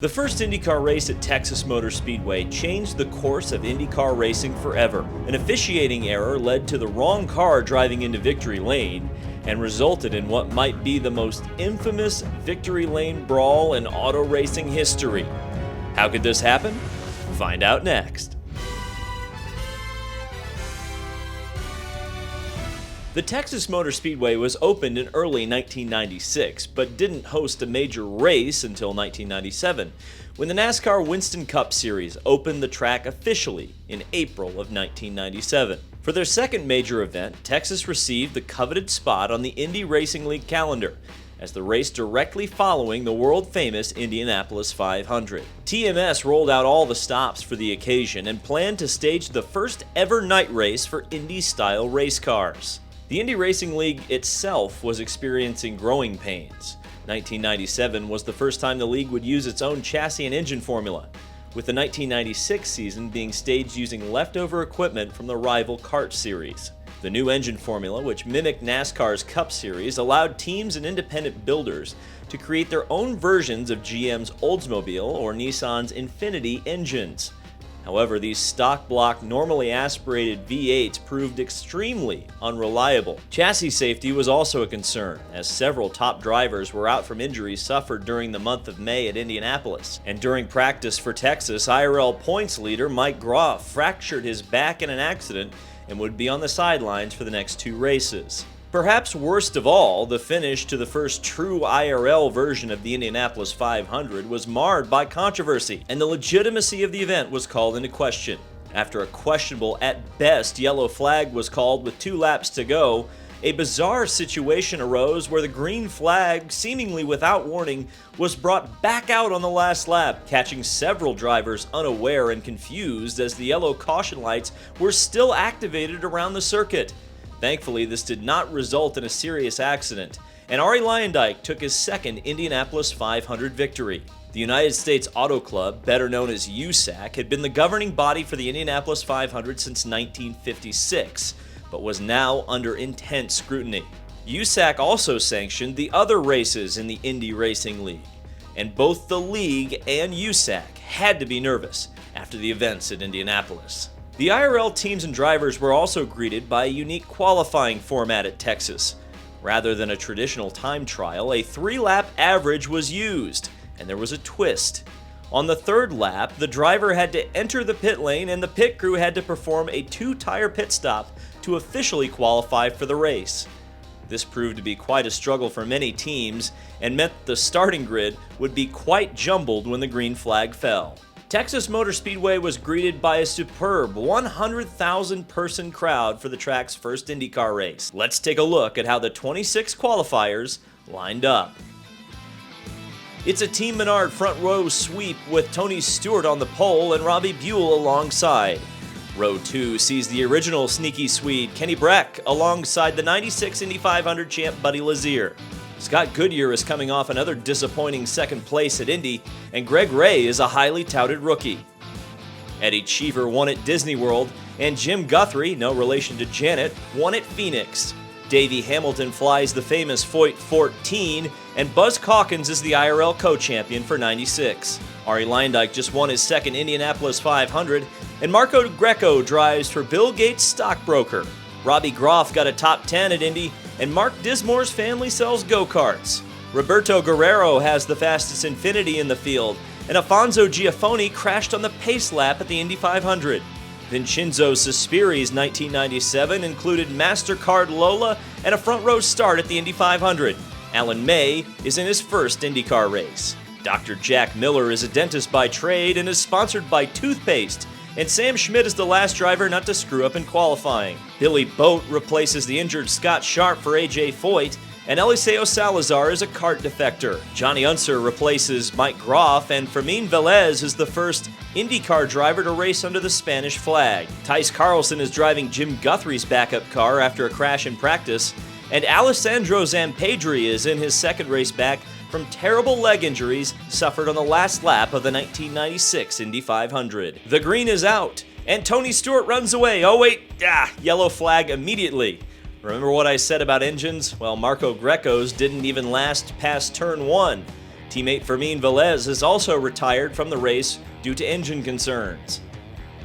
The first IndyCar race at Texas Motor Speedway changed the course of IndyCar racing forever. An officiating error led to the wrong car driving into victory lane and resulted in what might be the most infamous victory lane brawl in auto racing history. How could this happen? Find out next. The Texas Motor Speedway was opened in early 1996, but didn't host a major race until 1997, when the NASCAR Winston Cup Series opened the track officially in April of 1997. For their second major event, Texas received the coveted spot on the Indy Racing League calendar, as the race directly following the world-famous Indianapolis 500. TMS rolled out all the stops for the occasion and planned to stage the first ever night race for Indy-style race cars. The Indy Racing League itself was experiencing growing pains. 1997 was the first time the league would use its own chassis and engine formula, with the 1996 season being staged using leftover equipment from the rival kart series. The new engine formula, which mimicked NASCAR's Cup Series, allowed teams and independent builders to create their own versions of GM's Oldsmobile or Nissan's Infiniti engines. However, these stock-block, normally aspirated V8s proved extremely unreliable. Chassis safety was also a concern, as several top drivers were out from injuries suffered during the month of May at Indianapolis. And during practice for Texas, IRL points leader Mike Groff fractured his back in an accident and would be on the sidelines for the next two races. Perhaps worst of all, the finish to the first true IRL version of the Indianapolis 500 was marred by controversy, and the legitimacy of the event was called into question. After a questionable, at best, yellow flag was called with 2 laps to go, a bizarre situation arose where the green flag, seemingly without warning, was brought back out on the last lap, catching several drivers unaware and confused as the yellow caution lights were still activated around the circuit. Thankfully, this did not result in a serious accident, and Arie took his second Indianapolis 500 victory. The United States Auto Club, better known as USAC, had been the governing body for the Indianapolis 500 since 1956, but was now under intense scrutiny. USAC also sanctioned the other races in the Indy Racing League, and both the league and USAC had to be nervous after the events at Indianapolis. The IRL teams and drivers were also greeted by a unique qualifying format at Texas. Rather than a traditional time trial, a 3-lap average was used, and there was a twist. On the 3rd lap, the driver had to enter the pit lane and the pit crew had to perform a 2-tire pit stop to officially qualify for the race. This proved to be quite a struggle for many teams and meant the starting grid would be quite jumbled when the green flag fell. Texas Motor Speedway was greeted by a superb 100,000-person crowd for the track's first IndyCar race. Let's take a look at how the 26 qualifiers lined up. It's a Team Menard front row sweep with Tony Stewart on the pole and Robbie Buell alongside. Row 2 sees the original sneaky Swede Kenny Brack alongside the 96 Indy 500 champ Buddy Lazier. Scott Goodyear is coming off another disappointing second place at Indy, and Greg Ray is a highly touted rookie. Eddie Cheever won at Disney World, and Jim Guthrie, no relation to Janet, won at Phoenix. Davey Hamilton flies the famous Foyt 14, and Buzz Calkins is the IRL co-champion for 96. Arie Luyendyk just won his second Indianapolis 500, and Marco Greco drives for Bill Gates' stockbroker. Robbie Groff got a top 10 at Indy, and Mark Dismore's family sells go-karts. Roberto Guerrero has the fastest Infiniti in the field, and Alfonso Giafoni crashed on the pace lap at the Indy 500. Vincenzo Sospiri's 1997 included MasterCard Lola and a front-row start at the Indy 500. Alan May is in his first IndyCar race. Dr. Jack Miller is a dentist by trade and is sponsored by toothpaste, and Sam Schmidt is the last driver not to screw up in qualifying. Billy Boat replaces the injured Scott Sharp for AJ Foyt, and Eliseo Salazar is a kart defector. Johnny Unser replaces Mike Groff, and Fermin Velez is the first IndyCar driver to race under the Spanish flag. Tice Carlson is driving Jim Guthrie's backup car after a crash in practice, and Alessandro Zampedri is in his second race back from terrible leg injuries suffered on the last lap of the 1996 Indy 500. The green is out, and Tony Stewart runs away. Oh wait, yellow flag immediately. Remember what I said about engines? Well, Marco Greco's didn't even last past turn 1. Teammate Fermin Velez has also retired from the race due to engine concerns.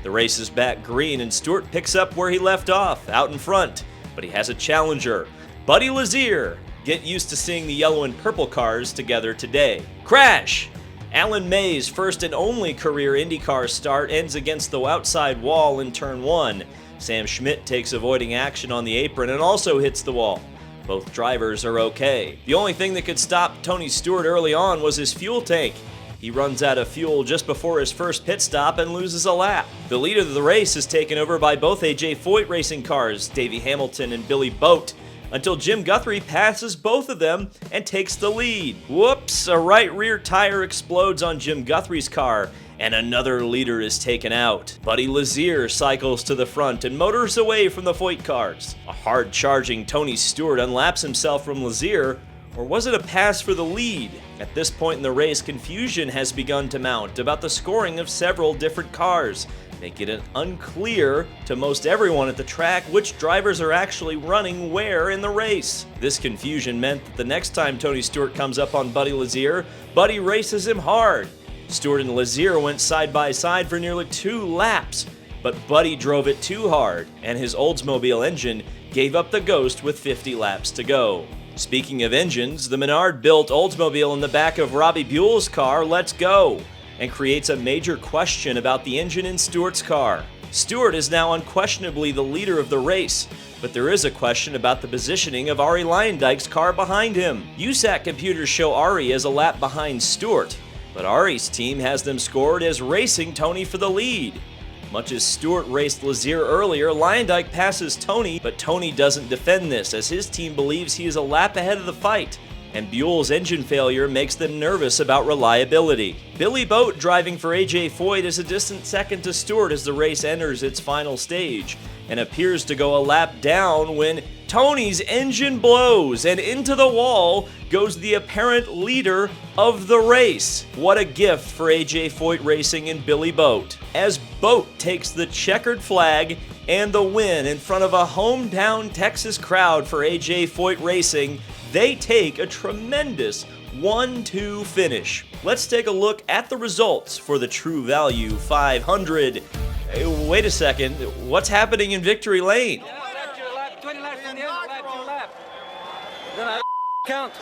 The race is back green and Stewart picks up where he left off, out in front, but he has a challenger, Buddy Lazier. Get used to seeing the yellow and purple cars together today. Crash! Alan May's first and only career IndyCar start ends against the outside wall in turn 1. Sam Schmidt takes avoiding action on the apron and also hits the wall. Both drivers are okay. The only thing that could stop Tony Stewart early on was his fuel tank. He runs out of fuel just before his first pit stop and loses a lap. The lead of the race is taken over by both AJ Foyt racing cars, Davey Hamilton and Billy Boat, until Jim Guthrie passes both of them and takes the lead. Whoops, a right rear tire explodes on Jim Guthrie's car, and another leader is taken out. Buddy Lazier cycles to the front and motors away from the Foyt cars. A hard-charging Tony Stewart unlaps himself from Lazier, or was it a pass for the lead? At this point in the race, confusion has begun to mount about the scoring of several different cars, making it unclear to most everyone at the track which drivers are actually running where in the race. This confusion meant that the next time Tony Stewart comes up on Buddy Lazier, Buddy races him hard. Stewart and Lazier went side by side for nearly 2 laps, but Buddy drove it too hard, and his Oldsmobile engine gave up the ghost with 50 laps to go. Speaking of engines, the Menard-built Oldsmobile in the back of Robbie Buell's car lets go, and creates a major question about the engine in Stewart's car. Stewart is now unquestionably the leader of the race, but there is a question about the positioning of Arie Luyendyk's car behind him. USAC computers show Arie as a lap behind Stewart, but Arie's team has them scored as racing Tony for the lead. Much as Stewart raced Lazier earlier, Luyendyk passes Tony, but Tony doesn't defend this as his team believes he is a lap ahead of the fight, and Buell's engine failure makes them nervous about reliability. Billy Boat, driving for AJ Foyt, is a distant second to Stewart as the race enters its final stage, and appears to go a lap down when Tony's engine blows, and into the wall goes the apparent leader of the race. What a gift for AJ Foyt Racing and Billy Boat, as Boat takes the checkered flag and the win in front of a hometown Texas crowd for AJ Foyt Racing. They take a tremendous 1-2 finish. Let's take a look at the results for the True Value 500. Hey, wait a second, what's happening in Victory Lane? 20 laps on the end, lap to lap. Then I count.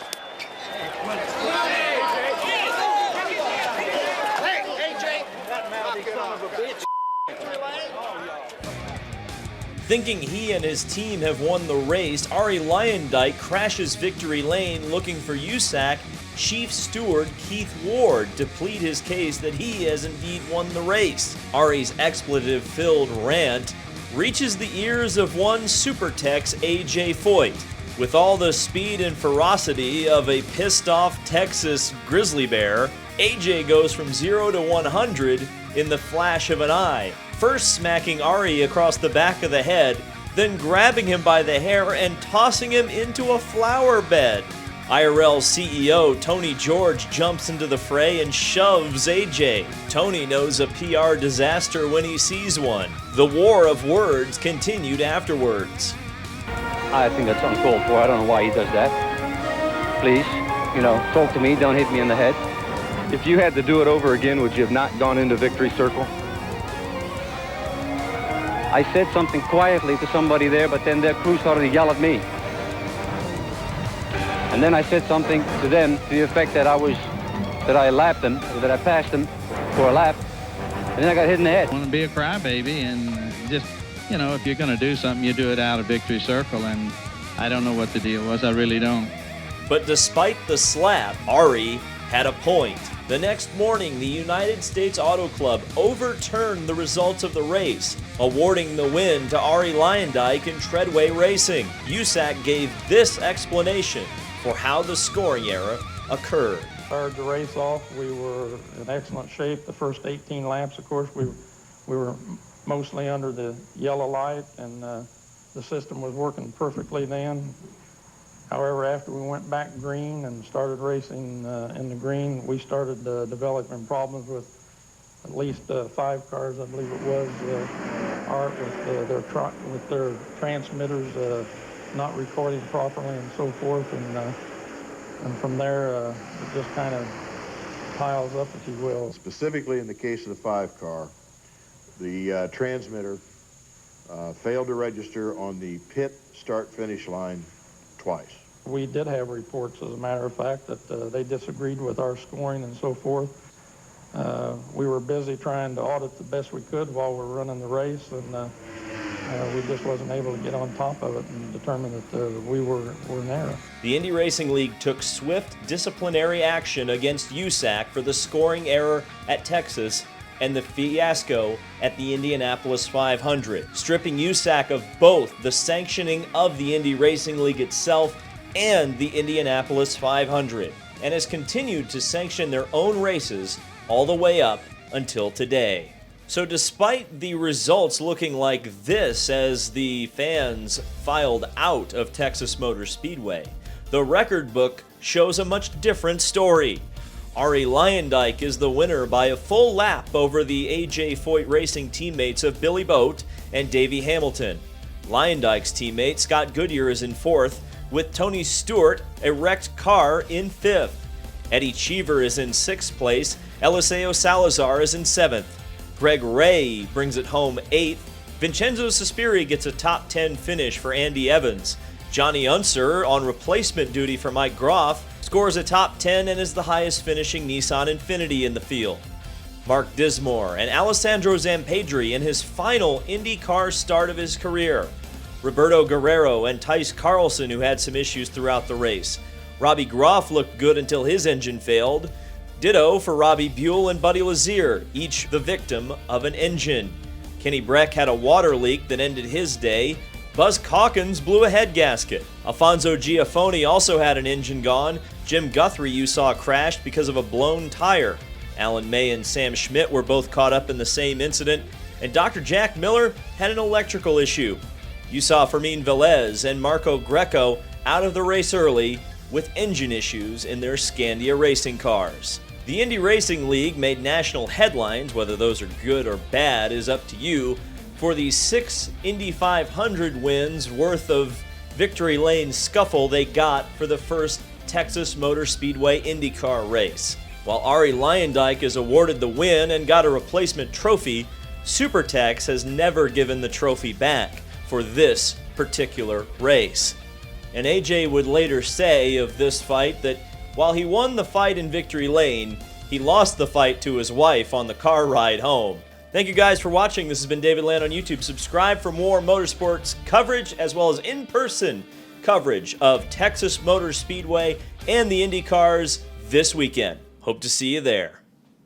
Thinking he and his team have won the race, Arie Luyendyk crashes Victory Lane looking for USAC Chief Steward Keith Ward to plead his case that he has indeed won the race. Arie's expletive-filled rant reaches the ears of one Supertex AJ Foyt. With all the speed and ferocity of a pissed-off Texas grizzly bear, AJ goes from 0 to 100 in the flash of an eye, first smacking Arie across the back of the head, then grabbing him by the hair and tossing him into a flower bed. IRL CEO Tony George jumps into the fray and shoves AJ. Tony knows a PR disaster when he sees one. The war of words continued afterwards. I think that's uncalled for. I don't know why he does that. Please, talk to me, don't hit me in the head. If you had to do it over again, would you have not gone into victory circle? I said something quietly to somebody there, but then their crew started to yell at me. And then I said something to them to the effect that I lapped them, that I passed them for a lap, and then I got hit in the head. I want to be a crybaby and just, if you're going to do something, you do it out of victory circle, and I don't know what the deal was. I really don't. But despite the slap, Arie had a point. The next morning, the United States Auto Club overturned the results of the race, awarding the win to Arie Luyendyk in Treadway Racing. USAC gave this explanation for how the scoring error occurred. Started the race off. We were in excellent shape. The first 18 laps, of course, we were mostly under the yellow light, and the system was working perfectly then. However, after we went back green and started racing in the green, we started developing problems with at least 5 cars, I believe it was, with their transmitters not recording properly and so forth. And from there, it just kind of piles up, if you will. Specifically in the case of the 5 car, the transmitter failed to register on the pit start-finish line twice. We did have reports, as a matter of fact, that they disagreed with our scoring and so forth. We were busy trying to audit the best we could while we were running the race, and we just wasn't able to get on top of it and determine that we were in error. The Indy Racing League took swift disciplinary action against USAC for the scoring error at Texas and the fiasco at the Indianapolis 500, stripping USAC of both the sanctioning of the Indy Racing League itself and the Indianapolis 500, and has continued to sanction their own races all the way up until today. So despite the results looking like this as the fans filed out of Texas Motor Speedway, the record book shows a much different story. Arie Luyendyk is the winner by a full lap over the AJ Foyt Racing teammates of Billy Boat and Davey Hamilton. Luyendyk's teammate Scott Goodyear is in 4th, with Tony Stewart, a wrecked car, in 5th. Eddie Cheever is in 6th place, Eliseo Salazar is in 7th. Greg Ray brings it home 8th. Vincenzo Sospiri gets a top 10 finish for Andy Evans. Johnny Unser, on replacement duty for Mike Groff, scores a top 10 and is the highest finishing Nissan Infiniti in the field. Mark Dismore and Alessandro Zampedri in his final IndyCar start of his career. Roberto Guerrero and Tice Carlson, who had some issues throughout the race. Robbie Groff looked good until his engine failed. Ditto for Robbie Buell and Buddy Lazier, each the victim of an engine. Kenny Breck had a water leak that ended his day. Buzz Calkins blew a head gasket. Alfonso Giafoni also had an engine gone. Jim Guthrie you saw crashed because of a blown tire. Alan May and Sam Schmidt were both caught up in the same incident. And Dr. Jack Miller had an electrical issue. You saw Fermin Velez and Marco Greco out of the race early with engine issues in their Scandia racing cars. The Indy Racing League made national headlines. Whether those are good or bad is up to you, for the 6 Indy 500 wins worth of victory lane scuffle they got for the first Texas Motor Speedway IndyCar race. While Arie Luyendyk is awarded the win and got a replacement trophy, Supertex has never given the trophy back for this particular race. And AJ would later say of this fight that while he won the fight in victory lane, he lost the fight to his wife on the car ride home. Thank you guys for watching. This has been David Land on YouTube. Subscribe for more motorsports coverage as well as in-person coverage of Texas Motor Speedway and the IndyCars this weekend. Hope to see you there.